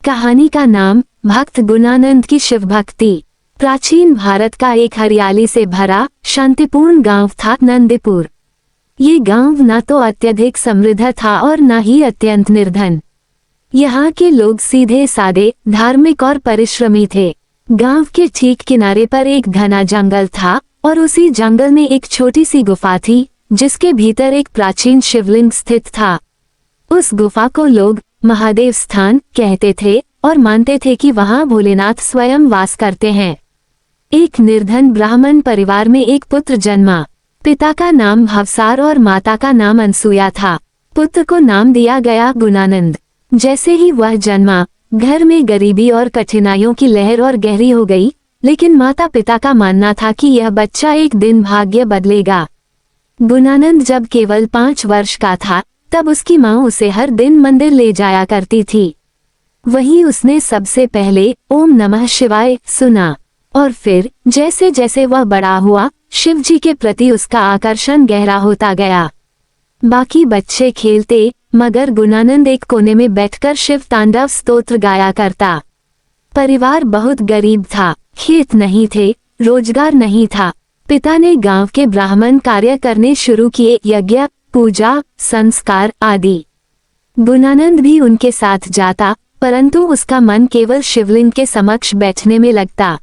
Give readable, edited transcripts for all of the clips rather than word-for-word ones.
कहानी का नाम भक्त गुणानंद की शिव भक्ति। प्राचीन भारत का एक हरियाली से भरा शांतिपूर्ण गांव था नंदीपुर। ये गांव न तो अत्यधिक समृद्ध था और न ही अत्यंत निर्धन। यहाँ के लोग सीधे सादे, धार्मिक और परिश्रमी थे। गांव के ठीक किनारे पर एक घना जंगल था और उसी जंगल में एक छोटी सी गुफा थी जिसके भीतर एक प्राचीन शिवलिंग स्थित था। उस गुफा को लोग महादेव स्थान कहते थे और मानते थे कि वहां भोलेनाथ स्वयं वास करते हैं। एक निर्धन ब्राह्मण परिवार में एक पुत्र जन्मा। पिता का नाम भवसार और माता का नाम अनसुया था। पुत्र को नाम दिया गया गुणानंद। जैसे ही वह जन्मा, घर में गरीबी और कठिनाइयों की लहर और गहरी हो गई, लेकिन माता पिता का मानना था कि यह बच्चा एक दिन भाग्य बदलेगा। गुणानंद जब केवल 5 वर्ष का था, तब उसकी माँ उसे हर दिन मंदिर ले जाया करती थी। वहीं उसने सबसे पहले ओम नमः शिवाय सुना और फिर जैसे जैसे वह बड़ा हुआ, शिव जी के प्रति उसका आकर्षण गहरा होता गया। बाकी बच्चे खेलते, मगर गुणानंद एक कोने में बैठकर शिव तांडव स्तोत्र गाया करता। परिवार बहुत गरीब था, खेत नहीं थे, रोजगार नहीं था। पिता ने गांव के ब्राह्मण कार्य करने शुरू किए, यज्ञ, पूजा, संस्कार आदि। गुणानंद भी उनके साथ जाता, परंतु उसका मन केवल शिवलिंग के समक्ष बैठने में लगता।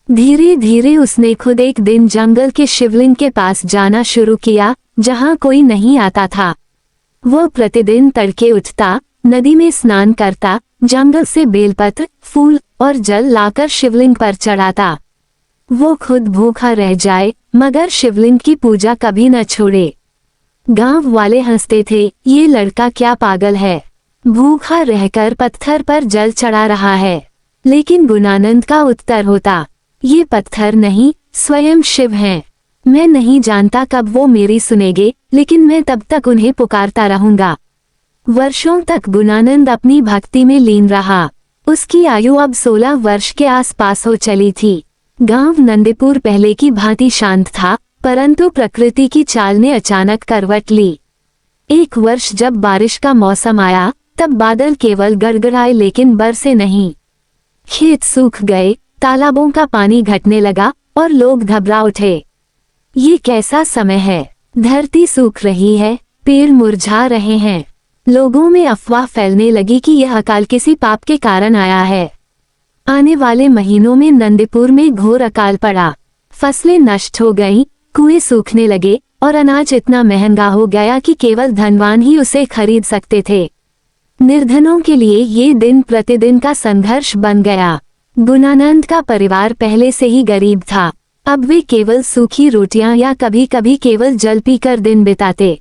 धीरे धीरे उसने खुद एक दिन जंगल के शिवलिंग के पास जाना शुरू किया, जहां कोई नहीं आता था। वह प्रतिदिन तड़के उठता, नदी में स्नान करता, जंगल से बेलपत्र, फूल और जल लाकर शिवलिंग पर चढ़ाता। वो खुद भूखा रह जाए, मगर शिवलिंग की पूजा कभी न छोड़े। गांव वाले हंसते थे, ये लड़का क्या पागल है, भूखा रहकर पत्थर पर जल चढ़ा रहा है। लेकिन गुणानंद का उत्तर होता, ये पत्थर नहीं, स्वयं शिव हैं। मैं नहीं जानता कब वो मेरी सुनेंगे, लेकिन मैं तब तक उन्हें पुकारता रहूंगा। वर्षों तक गुणानंद अपनी भक्ति में लीन रहा। उसकी आयु अब 16 वर्ष के आसपास हो चली थी। गांव नंदीपुर पहले की भांति शांत था, परंतु प्रकृति की चाल ने अचानक करवट ली। एक वर्ष जब बारिश का मौसम आया, तब बादल केवल गड़गड़ाए लेकिन बरसे नहीं। खेत सूख गए, तालाबों का पानी घटने लगा और लोग घबरा उठे। ये कैसा समय है, धरती सूख रही है, पेड़ मुरझा रहे हैं। लोगों में अफवाह फैलने लगी कि यह अकाल किसी पाप के कारण आया है। आने वाले महीनों में नंदीपुर में घोर अकाल पड़ा। फसलें नष्ट हो गईं, कुएं सूखने लगे और अनाज इतना महंगा हो गया कि केवल धनवान ही उसे खरीद सकते थे। निर्धनों के लिए ये दिन प्रतिदिन का संघर्ष बन गया। गुणानंद का परिवार पहले से ही गरीब था। अब वे केवल सूखी रोटियां या कभी कभी केवल जल पीकर दिन बिताते।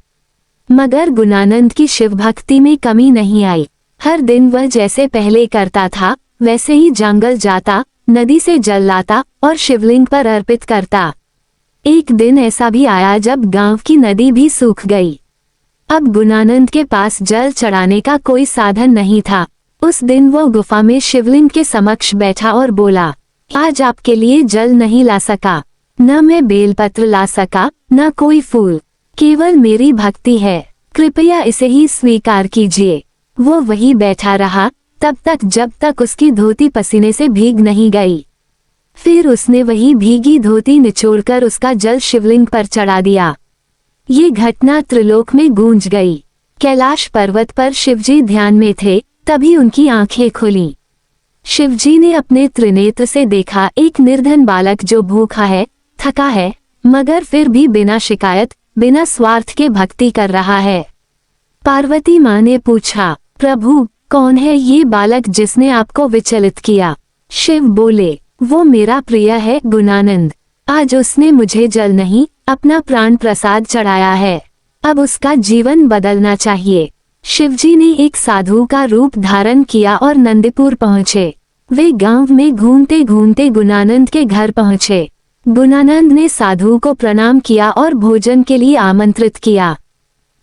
मगर गुणानंद की शिव भक्ति में कमी नहीं आई। हर दिन वह जैसे पहले करता था, वैसे ही जंगल जाता, नदी से जल लाता और शिवलिंग पर अर्पित करता। एक दिन ऐसा भी आया जब गांव की नदी भी सूख गई। अब गुणानंद के पास जल चढ़ाने का कोई साधन नहीं था। उस दिन वो गुफा में शिवलिंग के समक्ष बैठा और बोला, आज आपके लिए जल नहीं ला सका, न मैं बेलपत्र ला सका, न कोई फूल, केवल मेरी भक्ति है, कृपया इसे ही स्वीकार कीजिए। वो वही बैठा रहा तब तक जब तक उसकी धोती पसीने से भीग नहीं गई। फिर उसने वही भीगी धोती निचोड़कर उसका जल शिवलिंग पर चढ़ा दिया। ये घटना त्रिलोक में गूंज गई। कैलाश पर्वत पर शिवजी ध्यान में थे, तभी उनकी आंखें खुलीं। शिवजी ने अपने त्रिनेत्र से देखा एक निर्धन बालक जो भूखा है, थका है, मगर फिर भी बिना शिकायत, बिना स्वार्थ के भक्ति कर रहा है। पार्वती माँ ने पूछा, प्रभु कौन है ये बालक जिसने आपको विचलित किया? शिव बोले, वो मेरा प्रिय है गुणानंद। आज उसने मुझे जल नहीं, अपना प्राण प्रसाद चढ़ाया है। अब उसका जीवन बदलना चाहिए। शिवजी ने एक साधु का रूप धारण किया और नंदीपुर पहुँचे। वे गांव में घूमते घूमते गुणानंद के घर पहुँचे। गुणानंद ने साधु को प्रणाम किया और भोजन के लिए आमंत्रित किया।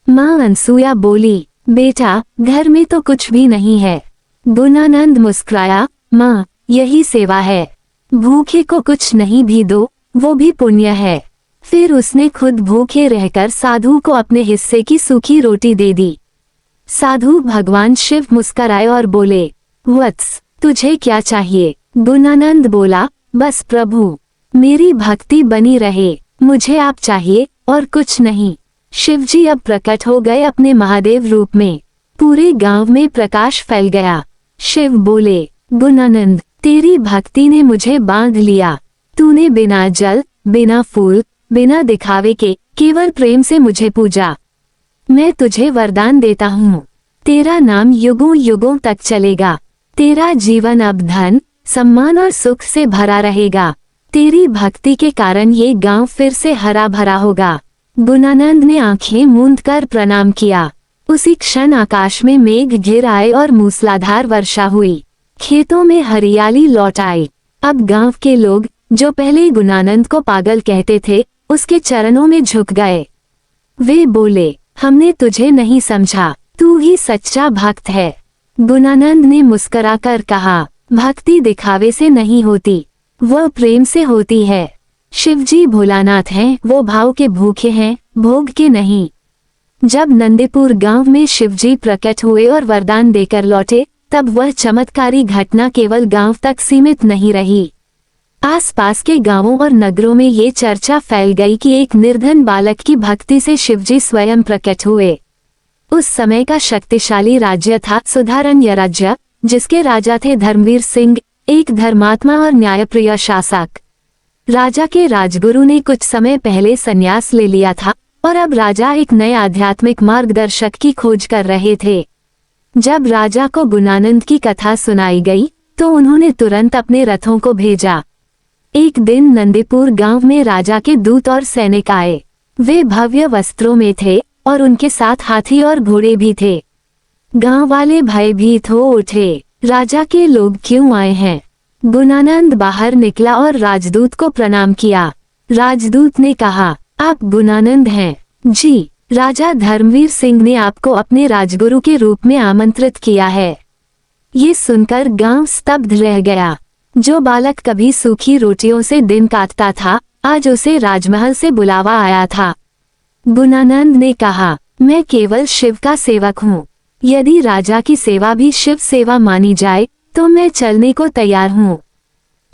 माँ अनसुया बोली, बेटा घर में तो कुछ भी नहीं है। गुणानंद मुस्कुराया, माँ यही सेवा है, भूखे को कुछ नहीं भी दो, वो भी पुण्य है। फिर उसने खुद भूखे रहकर साधु को अपने हिस्से की सूखी रोटी दे दी। साधु भगवान शिव मुस्कुराए और बोले, वत्स, तुझे क्या चाहिए? गुणानंद बोला, बस प्रभु, मेरी भक्ति बनी रहे, मुझे आप चाहिए और कुछ नहीं। शिवजी अब प्रकट हो गए अपने महादेव रूप में। पूरे गांव में प्रकाश फैल गया। शिव बोले, गुणानंद, तेरी भक्ति ने मुझे बांध लिया। तूने बिना जल, बिना फूल, बिना दिखावे के केवल प्रेम से मुझे पूजा। मैं तुझे वरदान देता हूँ, तेरा नाम युगों युगों तक चलेगा। तेरा जीवन अब धन, सम्मान और सुख से भरा रहेगा। तेरी भक्ति के कारण ये गांव फिर से हरा भरा होगा। गुणानंद ने आंखें मूंद कर प्रणाम किया। उसी क्षण आकाश में मेघ घिर आए और मूसलाधार वर्षा हुई। खेतों में हरियाली लौट आई। अब गांव के लोग, जो पहले गुणानंद को पागल कहते थे, उसके चरणों में झुक गए। वे बोले, हमने तुझे नहीं समझा, तू ही सच्चा भक्त है। गुणानंद ने मुस्कुराकर कहा, भक्ति दिखावे से नहीं होती, वह प्रेम से होती है। शिवजी भोलानाथ हैं, वो भाव के भूखे हैं, भोग के नहीं। जब नंदीपुर गांव में शिवजी प्रकट हुए और वरदान देकर लौटे, तब वह चमत्कारी घटना केवल गांव तक सीमित नहीं रही। आसपास के गांवों और नगरों में ये चर्चा फैल गई कि एक निर्धन बालक की भक्ति से शिवजी स्वयं प्रकट हुए। उस समय का शक्तिशाली राज्य था सुधारण्य राज्य, जिसके राजा थे धर्मवीर सिंह, एक धर्मात्मा और न्यायप्रिय शासक। राजा के राजगुरु ने कुछ समय पहले संन्यास ले लिया था और अब राजा एक नए आध्यात्मिक मार्गदर्शक की खोज कर रहे थे। जब राजा को गुणानंद की कथा सुनाई गई, तो उन्होंने तुरंत अपने रथों को भेजा। एक दिन नंदीपुर गांव में राजा के दूत और सैनिक आए। वे भव्य वस्त्रों में थे और उनके साथ हाथी और घोड़े भी थे। गांव वाले भयभीत हो उठे, राजा के लोग क्यों आए हैं? गुणानंद बाहर निकला और राजदूत को प्रणाम किया। राजदूत ने कहा, आप गुणानंद हैं? जी, राजा धर्मवीर सिंह ने आपको अपने राजगुरु के रूप में आमंत्रित किया है। ये सुनकर गांव स्तब्ध रह गया। जो बालक कभी सूखी रोटियों से दिन काटता था, आज उसे राजमहल से बुलावा आया था। गुणानंद ने कहा, मैं केवल शिव का सेवक हूँ। यदि राजा की सेवा भी शिव सेवा मानी जाए, तो मैं चलने को तैयार हूँ।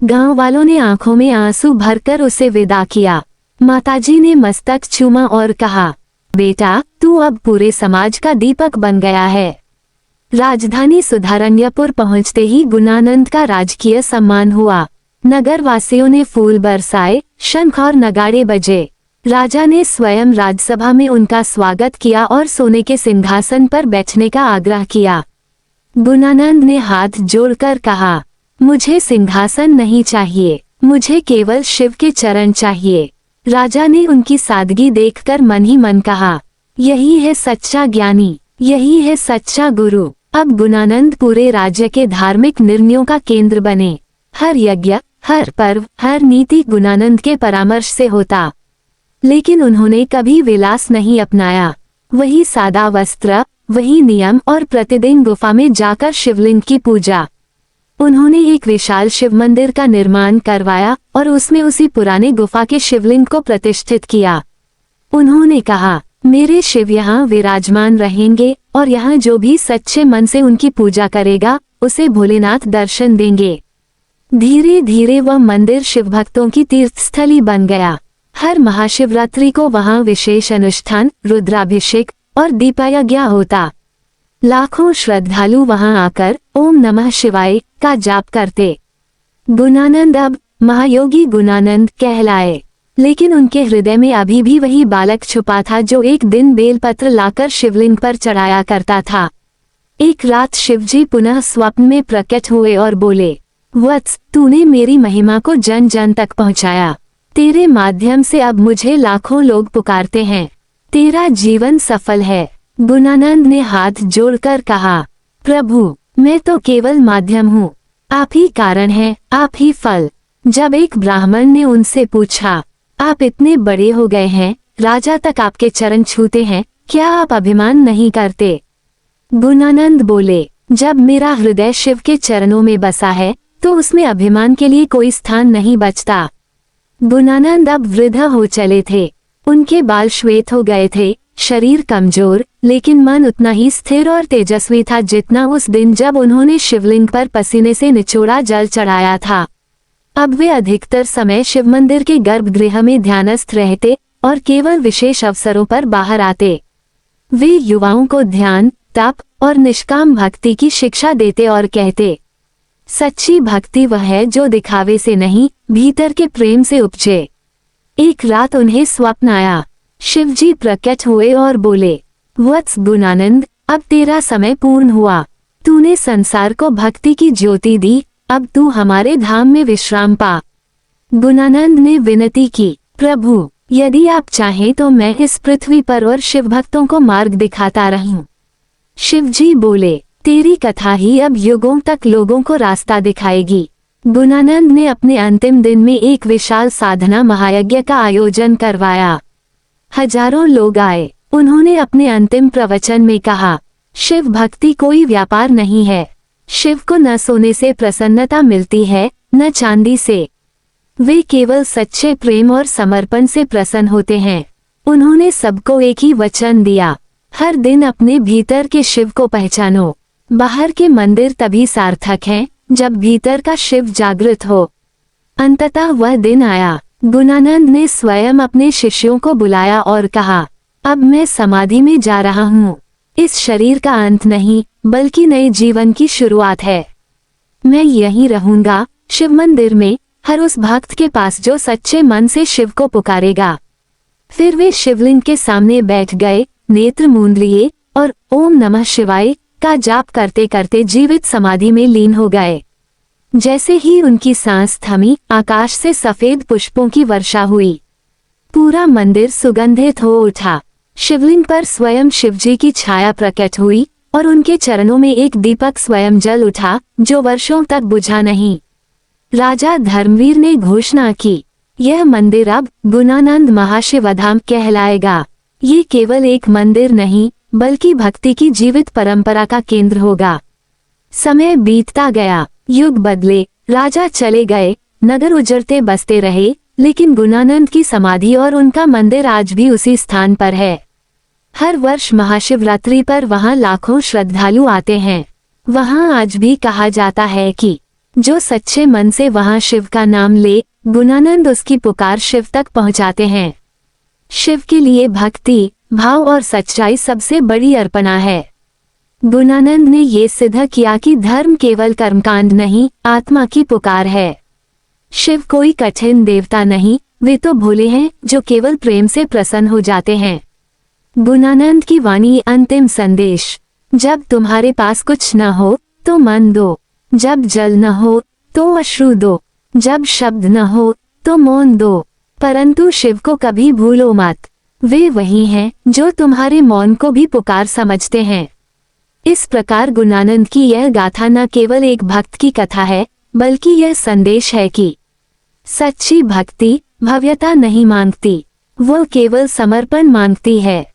गांव वालों ने आंखों में आंसू भरकर उसे विदा किया। माताजी ने मस्तक चूमा और कहा, बेटा, तू अब पूरे समाज का दीपक बन गया है। राजधानी सुधारण्यपुर पहुंचते ही गुणानंद का राजकीय सम्मान हुआ। नगर वासियों ने फूल बरसाए, शंख और नगाड़े बजे। राजा ने स्वयं राजसभा में उनका स्वागत किया और सोने के सिंहासन पर बैठने का आग्रह किया। गुणानंद ने हाथ जोड़कर कहा, मुझे सिंहासन नहीं चाहिए, मुझे केवल शिव के चरण चाहिए। राजा ने उनकी सादगी देखकर मन ही मन कहा, यही है सच्चा ज्ञानी, यही है सच्चा गुरु। अब गुणानंद पूरे राज्य के धार्मिक निर्णयों का केंद्र बने। हर यज्ञ, हर पर्व, हर नीति गुणानंद के परामर्श से होता। लेकिन उन्होंने कभी विलास नहीं अपनाया। वही सादा वस्त्र, वही नियम और प्रतिदिन गुफा में जाकर शिवलिंग की पूजा। उन्होंने एक विशाल शिव मंदिर का निर्माण करवाया और उसमें उसी पुराने गुफा के शिवलिंग को प्रतिष्ठित किया। उन्होंने कहा, मेरे शिव यहाँ विराजमान रहेंगे और यहाँ जो भी सच्चे मन से उनकी पूजा करेगा, उसे भोलेनाथ दर्शन देंगे। धीरे धीरे वह मंदिर शिव भक्तों की तीर्थस्थली बन गया। हर महाशिवरात्रि को वहाँ विशेष अनुष्ठान, रुद्राभिषेक और दीपयज्ञ होता। लाखों श्रद्धालु वहां आकर ओम नमः शिवाय का जाप करते। गुणानंद अब महायोगी गुणानंद कहलाए, लेकिन उनके हृदय में अभी भी वही बालक छुपा था जो एक दिन बेलपत्र लाकर शिवलिंग पर चढ़ाया करता था। एक रात शिवजी पुनः स्वप्न में प्रकट हुए और बोले, वत्स, तूने मेरी महिमा को जन जन तक पहुंचाया। तेरे माध्यम से अब मुझे लाखों लोग पुकारते हैं। तेरा जीवन सफल है। गुणानंद ने हाथ जोड़कर कहा, प्रभु, मैं तो केवल माध्यम हूँ, आप ही कारण हैं, आप ही फल। जब एक ब्राह्मण ने उनसे पूछा, आप इतने बड़े हो गए हैं, राजा तक आपके चरण छूते हैं, क्या आप अभिमान नहीं करते? गुणानंद बोले, जब मेरा हृदय शिव के चरणों में बसा है, तो उसमें अभिमान के लिए कोई स्थान नहीं बचता। गुणानंद अब वृद्ध हो चले थे। उनके बाल श्वेत हो गए थे शरीर कमजोर लेकिन मन उतना ही स्थिर और तेजस्वी था जितना उस दिन जब उन्होंने शिवलिंग पर पसीने से निचोड़ा जल चढ़ाया था। अब वे अधिकतर समय शिव मंदिर के गर्भगृह में ध्यानस्थ रहते और केवल विशेष अवसरों पर बाहर आते। वे युवाओं को ध्यान, तप और निष्काम भक्ति की शिक्षा देते और कहते, सच्ची भक्ति वह है जो दिखावे से नहीं, भीतर के प्रेम से उपजे। एक रात उन्हें स्वप्न आया। शिवजी प्रकट हुए और बोले, वत्स गुणानंद, अब तेरा समय पूर्ण हुआ। तूने संसार को भक्ति की ज्योति दी, अब तू हमारे धाम में विश्राम पा। गुणानंद ने विनती की, प्रभु यदि आप चाहें तो मैं इस पृथ्वी पर और शिव भक्तों को मार्ग दिखाता रहूं। शिवजी बोले, तेरी कथा ही अब युगों तक लोगों को रास्ता दिखाएगी। गुणानंद ने अपने अंतिम दिन में एक विशाल साधना महायज्ञ का आयोजन करवाया। हजारों लोग आए। उन्होंने अपने अंतिम प्रवचन में कहा, शिव भक्ति कोई व्यापार नहीं है। शिव को न सोने से प्रसन्नता मिलती है, न चांदी से। वे केवल सच्चे प्रेम और समर्पण से प्रसन्न होते हैं। उन्होंने सबको एक ही वचन दिया, हर दिन अपने भीतर के शिव को पहचानो। बाहर के मंदिर तभी सार्थक हैं जब भीतर का शिव जागृत हो। अंततः वह दिन आया। गुणानंद ने स्वयं अपने शिष्यों को बुलाया और कहा, अब मैं समाधि में जा रहा हूँ। इस शरीर का अंत नहीं बल्कि नए जीवन की शुरुआत है। मैं यहीं रहूंगा, शिव मंदिर में, हर उस भक्त के पास जो सच्चे मन से शिव को पुकारेगा। फिर वे शिवलिंग के सामने बैठ गए, नेत्र मूंद लिए और ओम नमः शिवाय का जाप करते करते जीवित समाधि में लीन हो गए। जैसे ही उनकी सांस थमी, आकाश से सफेद पुष्पों की वर्षा हुई। पूरा मंदिर सुगंधित हो उठा। शिवलिंग पर स्वयं शिवजी की छाया प्रकट हुई और उनके चरणों में एक दीपक स्वयं जल उठा जो वर्षों तक बुझा नहीं। राजा धर्मवीर ने घोषणा की, यह मंदिर अब गुणानंद महाशिवधाम कहलाएगा। ये केवल एक मंदिर नहीं बल्कि भक्ति की जीवित परंपरा का केंद्र होगा। समय बीतता गया, युग बदले, राजा चले गए, नगर उजड़ते बसते रहे, लेकिन गुणानंद की समाधि और उनका मंदिर आज भी उसी स्थान पर है। हर वर्ष महाशिवरात्रि पर वहां लाखों श्रद्धालु आते हैं। वहां आज भी कहा जाता है कि जो सच्चे मन से वहां शिव का नाम ले, गुणानंद उसकी पुकार शिव तक पहुंचाते हैं। शिव के लिए भक्ति, भाव और सच्चाई सबसे बड़ी अर्पणा है। गुणानंद ने ये सिद्ध किया कि धर्म केवल कर्मकांड नहीं, आत्मा की पुकार है। शिव कोई कठिन देवता नहीं, वे तो भोले हैं जो केवल प्रेम से प्रसन्न हो जाते हैं। गुणानंद की वाणी अंतिम संदेश, जब तुम्हारे पास कुछ न हो तो मन दो, जब जल न हो तो अश्रु दो, जब शब्द न हो तो मौन दो, परंतु शिव को कभी भूलो मत। वे वही हैं जो तुम्हारे मौन को भी पुकार समझते हैं। इस प्रकार गुणानंद की यह गाथा न केवल एक भक्त की कथा है बल्कि यह संदेश है कि सच्ची भक्ति भव्यता नहीं मांगती, वो केवल समर्पण मांगती है।